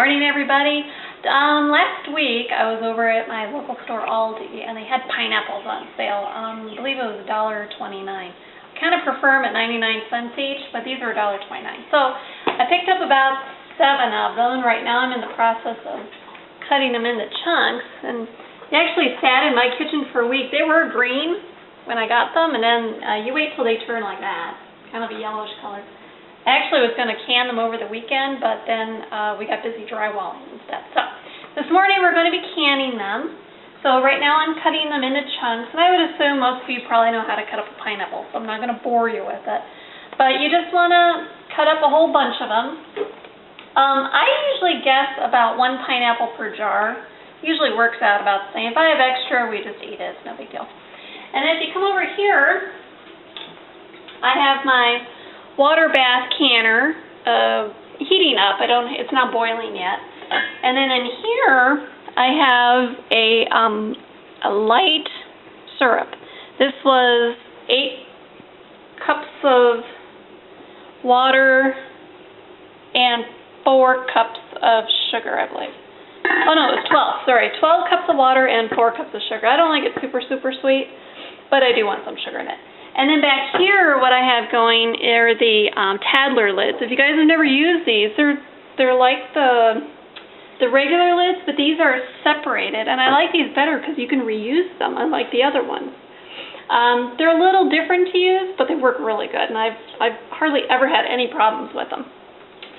morning, everybody. Last week I was over at my local store Aldi, and they had pineapples on sale. I believe it was $1.29. I kind of prefer them at 99 cents each, but these are $1.29. So I picked up about 7 of them, and right now I'm in the process of cutting them into chunks. And they actually sat in my kitchen for a week. They were green when I got them, and then you wait till they turn like that, kind of a yellowish color. I actually was going to can them over the weekend, but then we got busy drywalling instead. So this morning we're going to be canning them. So right now I'm cutting them into chunks, and I would assume most of you probably know how to cut up a pineapple, so I'm not going to bore you with it. But you just want to cut up a whole bunch of them. I usually guess about 1 pineapple per jar. Usually works out about the same. If I have extra, we just eat it. It's no big deal. And if you come over here, I have my water bath canner heating up. It's not boiling yet. And then in here I have a light syrup. This was 8 cups of water and 4 cups of sugar, I believe. Oh no, it was 12. Sorry, 12 cups of water and 4 cups of sugar. I don't like it super sweet, but I do want some sugar in it. And then back here, what I have going are the Tadler lids. If you guys have never used these, they're like the regular lids, but these are separated. And I like these better because you can reuse them, unlike the other ones. They're a little different to use, but they work really good, and I've hardly ever had any problems with them.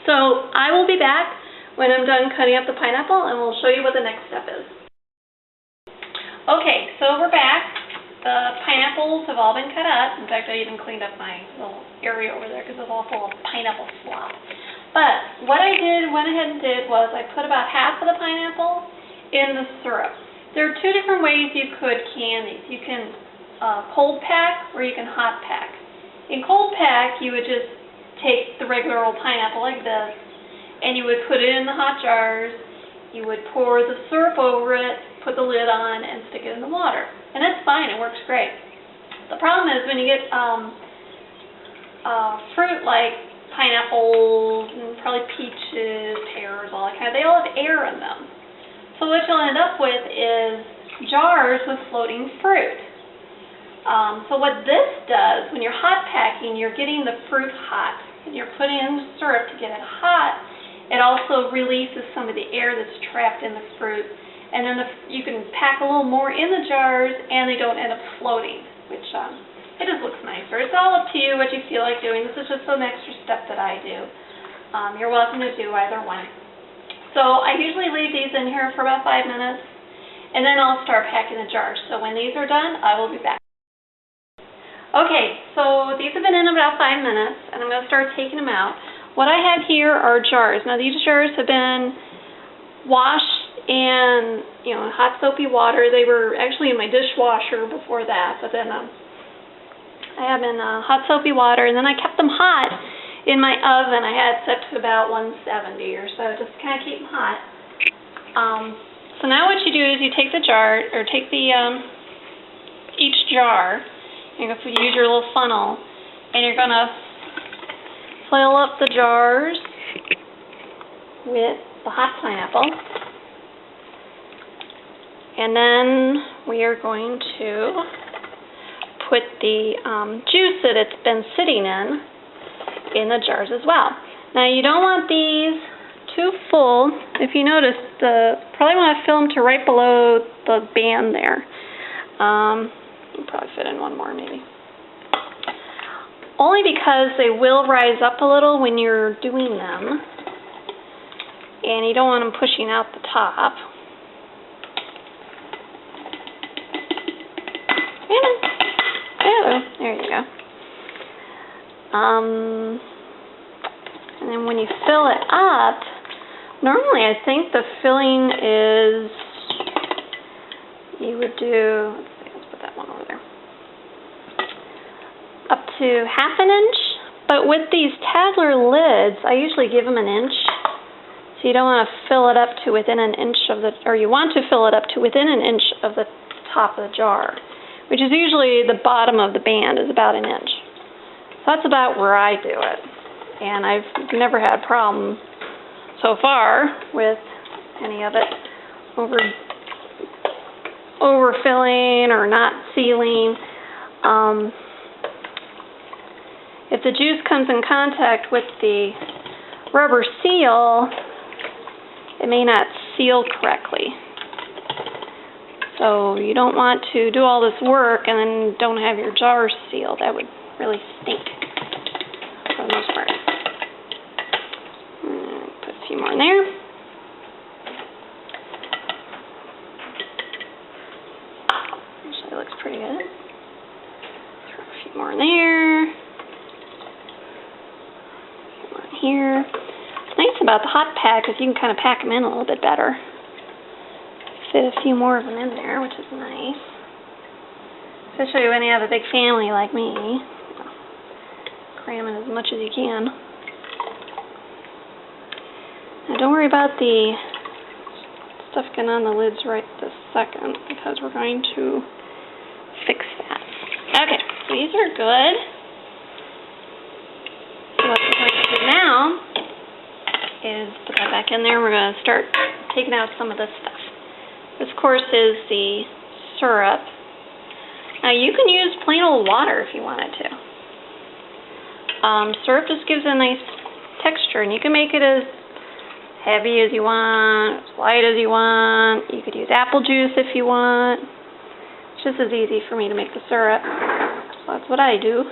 So I will be back when I'm done cutting up the pineapple, and we'll show you what the next step is. Okay, so we're back. The pineapples have all been cut up. In fact, I even cleaned up my little area over there because it was all full of pineapple slop. But what I went ahead and did was I put about half of the pineapple in the syrup. There are 2 different ways you could can these. You can cold pack or you can hot pack. In cold pack, you would just take the regular old pineapple like this, and you would put it in the hot jars. You would pour the syrup over it, put the lid on, and stick it in the water. And that's fine, it works great. The problem is when you get fruit like pineapples, and probably peaches, pears, all that kind of, they all have air in them. So what you'll end up with is jars with floating fruit. So what this does, when you're hot packing, you're getting the fruit hot, and you're putting in the syrup to get it hot. It also releases some of the air that's trapped in the fruit. And then you can pack a little more in the jars, and they don't end up floating, which it just looks nicer. It's all up to you what you feel like doing. This is just an extra step that I do. You're welcome to do either one. So I usually leave these in here for about 5 minutes, and then I'll start packing the jars. So when these are done, I will be back. Okay, so these have been in about 5 minutes, and I'm going to start taking them out. What I have here are jars. Now these jars have been washed in hot soapy water. They were actually in my dishwasher before that, but then I have in hot soapy water, and then I kept them hot in my oven. I had it set to about 170 or so, just to kind of keep them hot. So now what you do is you take the jar, or take the each jar. You're going to use your little funnel, and you're going to fill up the jars with the hot pineapple. And then we are going to put the juice that it's been sitting in the jars as well. Now you don't want these too full. If you notice, probably want to fill them to right below the band there. You can probably fit in one more maybe. Only because they will rise up a little when you're doing them, and you don't want them pushing out the top. There you go. And then when you fill it up, normally I think the filling is, you would do, let's put that one over there, up to 1/2 inch. But with these Tadler lids, I usually give them 1 inch. So you don't want to fill it up to within 1 inch of the, or you want to fill it up to within 1 inch of the top of the jar, which is usually the bottom of the band is about 1 inch. So that's about where I do it. And I've never had a problem so far with any of it overfilling or not sealing. If the juice comes in contact with the rubber seal, it may not seal correctly. So you don't want to do all this work and then don't have your jars sealed. That would really stink for the most part. Put a few more in there. Actually, it looks pretty good. Throw a few more in there. A few more in here. What's nice about the hot pack is you can kind of pack them in a little bit better. Fit a few more of them in there, which is nice. Especially when you have a big family like me. Cram in as much as you can. Now don't worry about the stuff getting on the lids right this second, because we're going to fix that. Okay, so these are good. So what we're going to do now is put that back in there. We're going to start taking out some of this stuff. This, of course, is the syrup. Now, you can use plain old water if you wanted to. Syrup just gives a nice texture, and you can make it as heavy as you want, as light as you want. You could use apple juice if you want. It's just as easy for me to make the syrup. So that's what I do.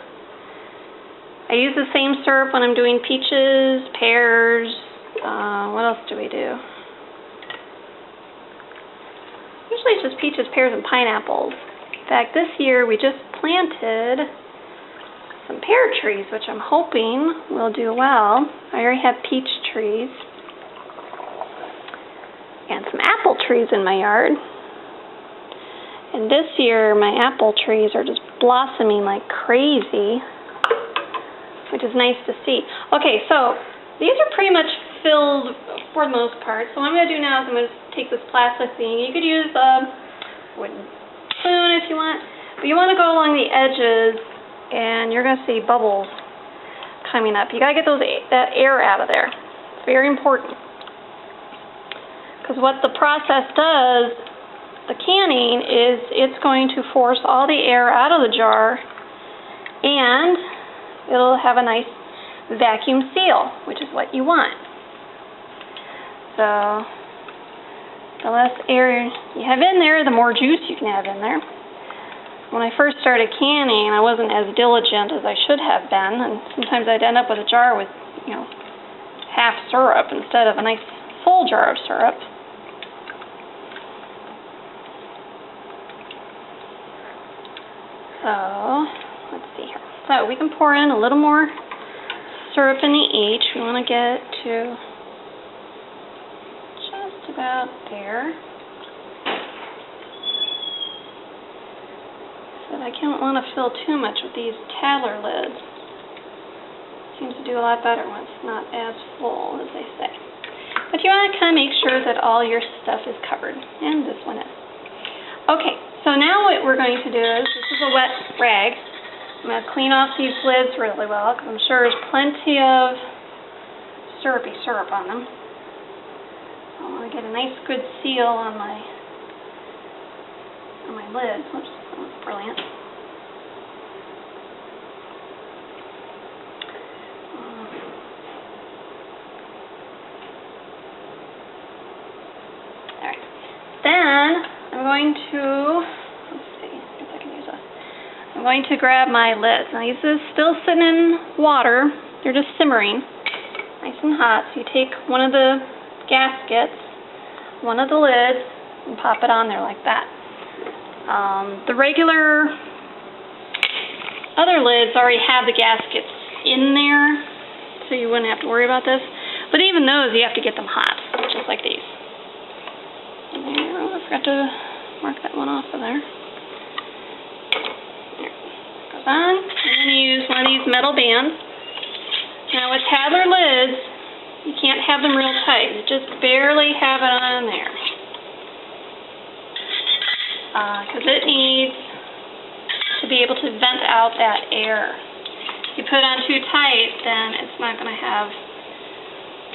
I use the same syrup when I'm doing peaches, pears. What else do we do? Usually it's just peaches, pears, and pineapples. In fact, this year we just planted some pear trees, which I'm hoping will do well. I already have peach trees and some apple trees in my yard. And this year my apple trees are just blossoming like crazy, which is nice to see. Okay, so these are pretty much filled for the most part. So what I'm going to do now is I'm going to take this plastic thing. You could use a wooden spoon if you want, but you want to go along the edges, and you're going to see bubbles coming up. You got to get that air out of there. It's very important, because what the process does, the canning, is it's going to force all the air out of the jar, and it'll have a nice vacuum seal, which is what you want. So the less air you have in there, the more juice you can have in there. When I first started canning, I wasn't as diligent as I should have been, and sometimes I'd end up with a jar with, half syrup instead of a nice full jar of syrup. So let's see here. So we can pour in a little more syrup into each. We want to get to just about there. But I don't want to fill too much with these Tadler lids. Seems to do a lot better when it's not as full, as they say. But you want to kind of make sure that all your stuff is covered, and this one is. Okay, so now what we're going to do is, this is a wet rag. I'm going to clean off these lids really well, because I'm sure there's plenty of syrupy syrup on them. I want to get a nice good seal on my lids. Oops, that was brilliant. Alright. Then I'm going to, let's see if I can use this. I'm going to grab my lids. Now these are still sitting in water. They're just simmering, nice and hot. So you take one of the gaskets, one of the lids, and pop it on there like that. The regular other lids already have the gaskets in there, so you wouldn't have to worry about this. But even those, you have to get them hot, just like these. Oh, I forgot to mark that one off of there. There. Goes on. And then you use one of these metal bands. Now with Tadler lids, you can't have them real tight. You just barely have it on there. Because it needs to be able to vent out that air. If you put it on too tight, then it's not going to have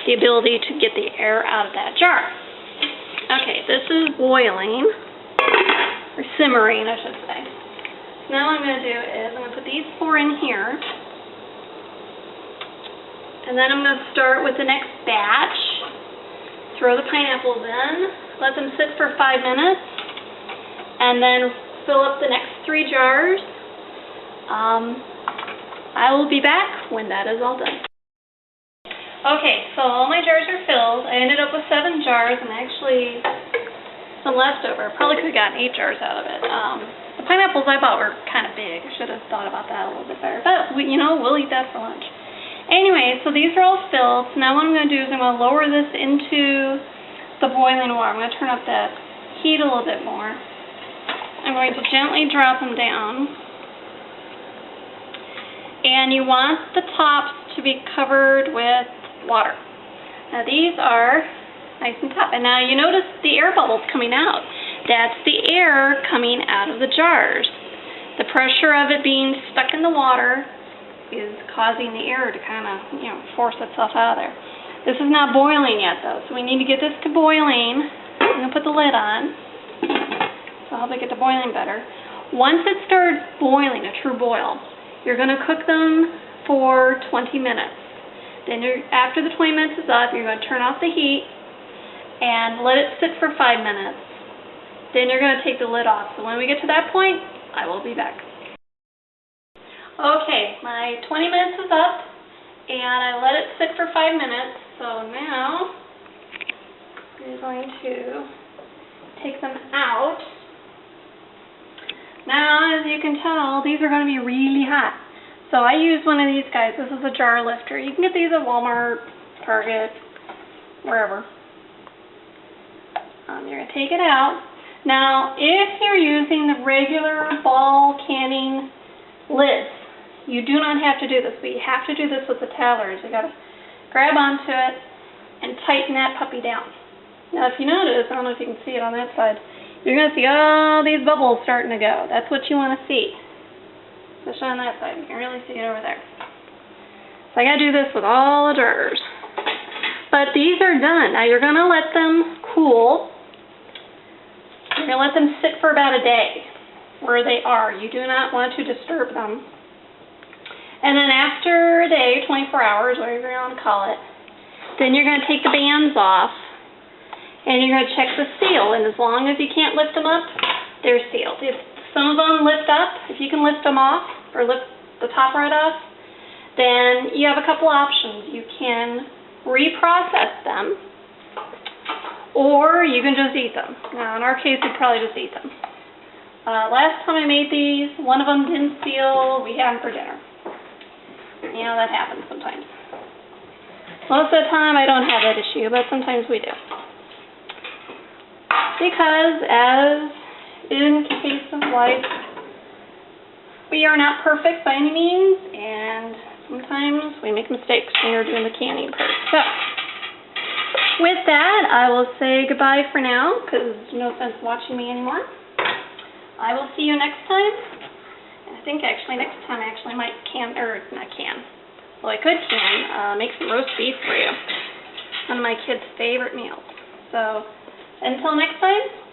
the ability to get the air out of that jar. Okay, this is boiling, or simmering, I should say. Now what I'm going to do is I'm going to put these 4 in here, and then I'm going to start with the next batch. Throw the pineapples in, let them sit for 5 minutes, and then fill up the next 3 jars. I will be back when that is all done. Okay, so all my jars are filled. I ended up with 7 jars and actually some leftover. Probably could have gotten 8 jars out of it. The pineapples I bought were kind of big. I should have thought about that a little bit better. But, we'll eat that for lunch. Anyway, so these are all filled. So now what I'm going to do is I'm going to lower this into the boiling water. I'm going to turn up that heat a little bit more. I'm going to gently drop them down. And you want the tops to be covered with water. Now these are nice and top. And now you notice the air bubbles coming out. That's the air coming out of the jars. The pressure of it being stuck in the water is causing the air to kind of, force itself out of there. This is not boiling yet though, so we need to get this to boiling. I'm going to put the lid on, so I'll help it get to boiling better. Once it starts boiling, a true boil, you're going to cook them for 20 minutes. Then after the 20 minutes is up, you're going to turn off the heat and let it sit for 5 minutes. Then you're going to take the lid off. So when we get to that point, I will be back. Okay, my 20 minutes is up, and I let it sit for 5 minutes. So now I'm going to take them out. Now, as you can tell, these are going to be really hot. So I use one of these guys. This is a jar lifter. You can get these at Walmart, Target, wherever. You're going to take it out. Now, if you're using the regular ball canning lids, you do not have to do this, but you have to do this with the towelers. You got to grab onto it and tighten that puppy down. Now, if you notice, I don't know if you can see it on that side, you're going to see all these bubbles starting to go. That's what you want to see. Especially on that side. You can really see it over there. So I got to do this with all the jars. But these are done. Now you're going to let them cool. You're going to let them sit for about a day where they are. You do not want to disturb them. And then after a day, 24 hours, whatever you want to call it, then you're going to take the bands off and you're going to check the seal. And as long as you can't lift them up, they're sealed. If some of them lift up, if you can lift them off or lift the top right off, then you have a couple options. You can reprocess them or you can just eat them. Now in our case, we'd probably just eat them. Last time I made these, one of them didn't seal. We had them for dinner. That happens sometimes. Most of the time I don't have that issue, but sometimes we do. Because, as in the case of life, we are not perfect by any means, and sometimes we make mistakes when you're doing the canning part. So, with that, I will say goodbye for now, because there's no sense watching me anymore. I will see you next time. I think actually next time I actually might make some roast beef for you. One of my kids' favorite meals. So until next time,